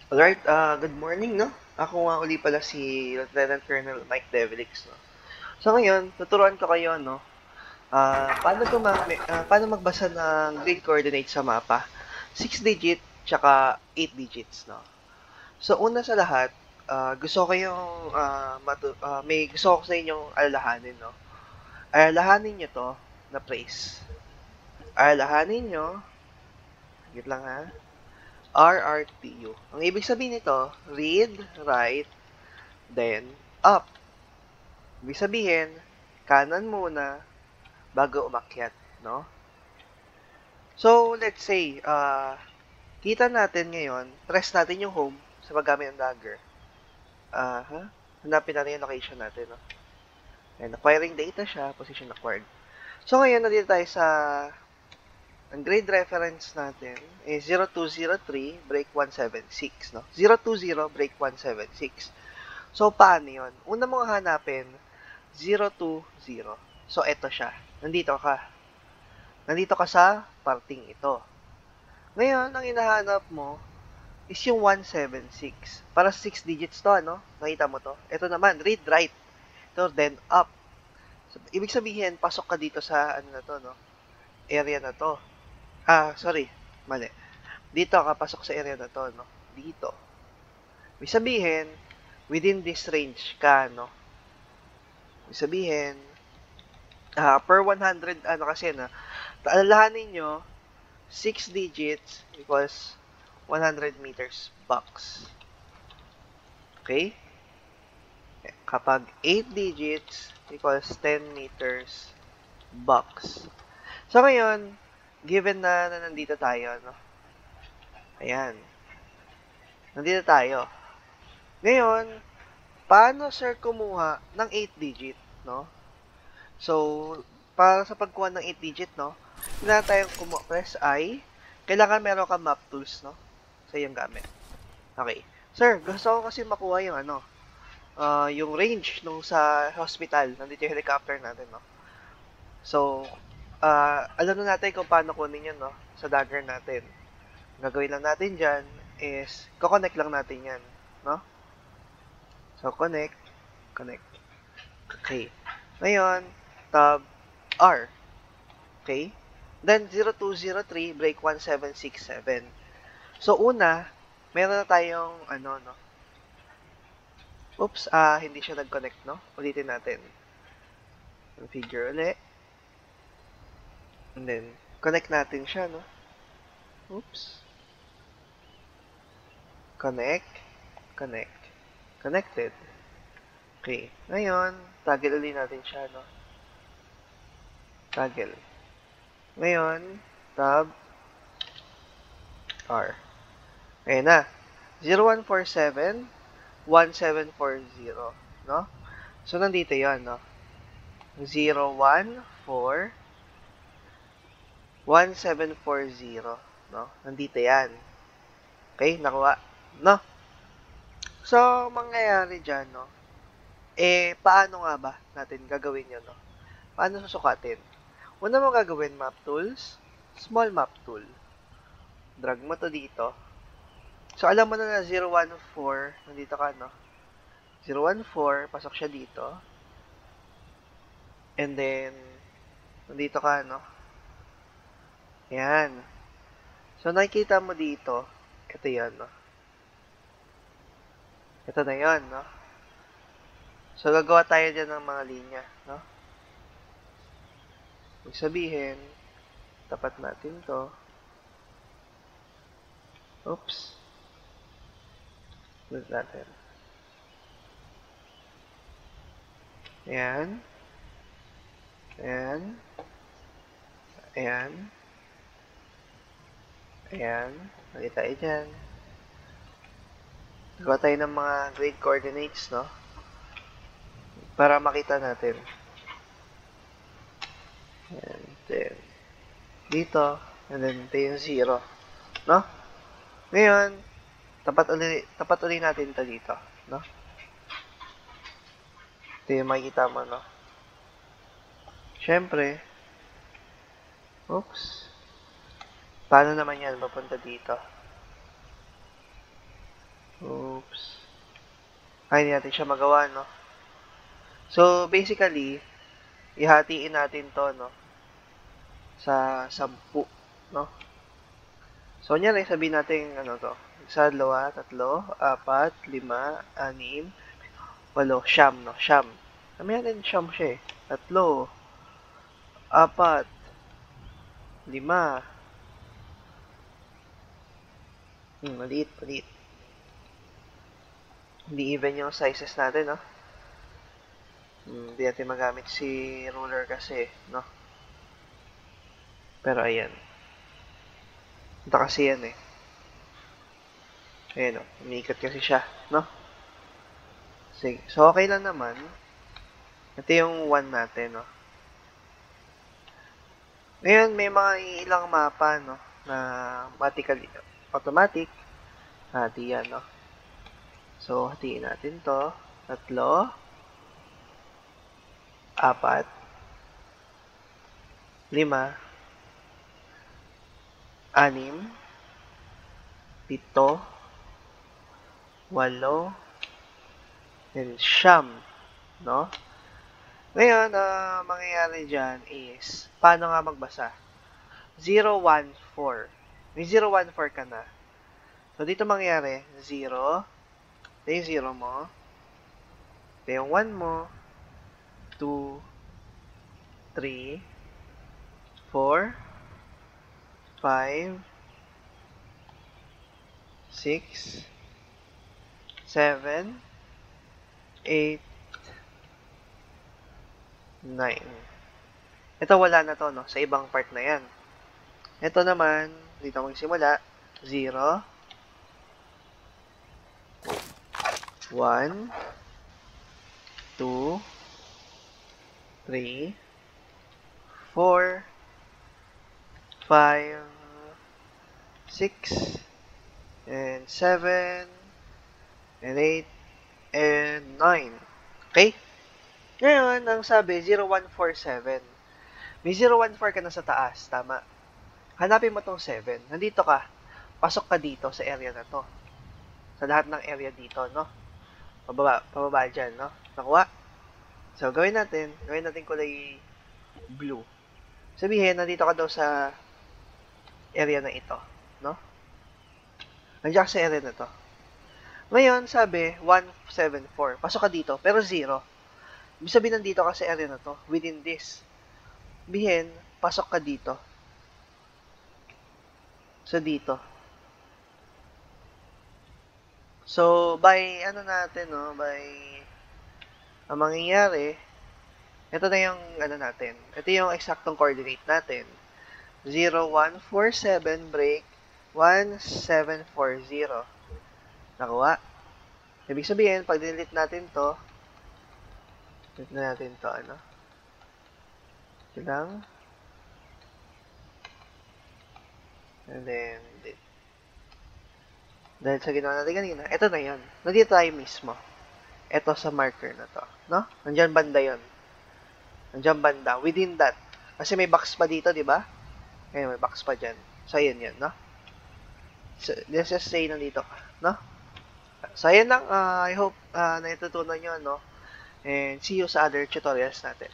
Alright, good morning, no? Ako nga uli pala si Lieutenant Colonel Mike Devilix, no? So ngayon, tuturuan ko kayo, no? Paano magbasa ng grid coordinates sa mapa? 6 digit, tsaka 8 digits, no? So una sa lahat, gusto ko kayong, may gusto ko sa inyong alalahanin, no? Alalahanin nyo to na place. Alalahanin nyo, wait lang ha, RRTU. Ang ibig sabihin nito, read, write, then up. Ibig sabihin, kanan muna bago umakyat, no? So, let's say, kita natin ngayon, press natin yung home sa paggamit ng dagger. Hanapin natin yung location natin, no? And acquiring data siya, position acquired. So, ngayon, nandito tayo sa, ang grade reference natin is 0203 break 176, no? 020 break 176. So, paano yun? Una mong hanapin, 020. So, eto siya. Nandito ka sa parting ito. Ngayon, ang hinahanap mo is yung 176. Para 6 digits to, ano? Nakita mo to? Ito naman, read, write. Ito, then up. So, ibig sabihin, pasok ka dito sa, ano na to, no? Area na to. Sorry. Mali. Dito ka pasok sa area na to, no? Dito. Ibig sabihin, within this range ka, no? Ibig sabihin, per 100, ano kasi, na, alalahanin nyo, 6 digits equals 100 meters box. Okay? Kapag 8 digits equals 10 meters box. So, ngayon, given na nandito tayo, no? Ayan. Nandito tayo. Ngayon, paano, sir, kumuha ng 8 digit, no? So, para sa pagkuha ng 8 digit, no? Kailangan tayong press I. Kailangan meron ka map tools, no? Sa iyong gamit. Okay. Sir, gusto ko kasi makuha yung ano, yung range nung sa hospital. Nandito yung helicopter natin, no? So, alam na natin kung paano kunin yun, no? Sa dagger natin. Gagawin lang natin dyan is, connect lang natin yan, no? So, connect. Okay. Ngayon, tab R. Okay? Then, 0203, break 1767. So, una, meron na tayong, ano, no? Oops, hindi siya nag-connect, no? Ulitin natin. Configure ulit. And then, connect natin siya, no? Oops. Connect. Connected. Okay. Ngayon, toggle ulit natin siya, no? Toggle. Ngayon, tab R. Ayan na. 0147 1740, no? So, nandito yon, no? 014 1740, no? Nandito yan. Okay, nakuha, no? So, mangyayari dyan, no? Paano nga ba natin gagawin yun, no? Paano susukatin? Una mo gagawin, map tools, small map tool. Drag mo to dito. So, alam mo na 014, nandito ka, no? 014, pasok siya dito. And then, nandito ka, no? Ayan. So, nakikita mo dito, ito yan, no? Ito na yon, no? So, gagawa tayo dyan ng mga linya, no? Ibig sabihin, tapat natin to. Oops. Ulit natin. Ayan. Ayan. Ayan. Ayan. Lagi tayo dyan. Gagawa tayo ng mga grade coordinates, no? Para makita natin. And then, dito. And then, ito yung 0. No? Ngayon, tapat uli natin ito dito. No? Ito yung makikita mo, no? Siyempre, oops. Paano naman yan papunta dito? Oops. Ay, hindi natin siya magawa, no? So, basically, ihatiin natin to, no? Sa 10, no? So, kunyari, sabihin natin, ano to? 1, 2, 3, 4, 5, 6, 8, 9, no? Siyam. Sabi natin, siyam siya eh. 3, 4, 5. Maliit, maliit. Hindi even yung sizes natin, no? Hindi natin magamit si ruler kasi, no? Pero ayan. Ito kasi yan eh. Ayan o, umiikot kasi siya, no? Sige. So, okay lang naman. Ito yung 1 natin, no? Ngayon, may mga ilang mapa, no? Na automatic. Hati yan, no? So, hatiin natin to. 3, 4, 5, 6, 7, 8, and siyam, no? Ngayon, mangyayari dyan is, paano nga magbasa? 0, 1, 4. May 0, 1, 4 ka na. So, dito mangyayari, 0, ito yung 0 mo, ito yung 1 mo, 2, 3, 4, 5, 6, 7, 8, 9. Ito wala na to, no? Sa ibang part na yan. Ito naman, dito magsimula, 0, 1, 2, 3, 4, 5, 6, and 7, and 8, and 9. Okay? Ngayon, ang sabi, 0147. May 014 ka na sa taas, tama. Hanapin mo tong 7. Nandito ka. Pasok ka dito sa area na to. Sa lahat ng area dito, no? Pababa dyan, no? Nakuha? So, gawin natin kulay blue. Sabihin, nandito ka daw sa area na ito, no? Nandiyan ka sa area na to. Ngayon, sabi, 174. Pasok ka dito, pero 0. Ibig sabihin, nandito ka sa area na to, within this. Bihin, pasok ka dito. So, dito. So, by, ano natin, no? By, ang mangyayari, ito na yung, ano natin. Ito yung exactong coordinate natin. 0147 break 1740. Nakuha. Ibig sabihin, pag delete natin to, delete na natin to, ano? Ito lang. And then, dahil sa ginawa natin kanina, ito na yun. Nandito tayo mismo. Ito sa marker na to. No? Nandyan banda yun. Nandyan banda. Within that. Kasi may box pa dito, di ba? Ngayon, may box pa dyan. So, yun yun, no? So, let's just say nandito ka, no? So, ayan lang. I hope naitutunan nyo, no? And see you sa other tutorials natin.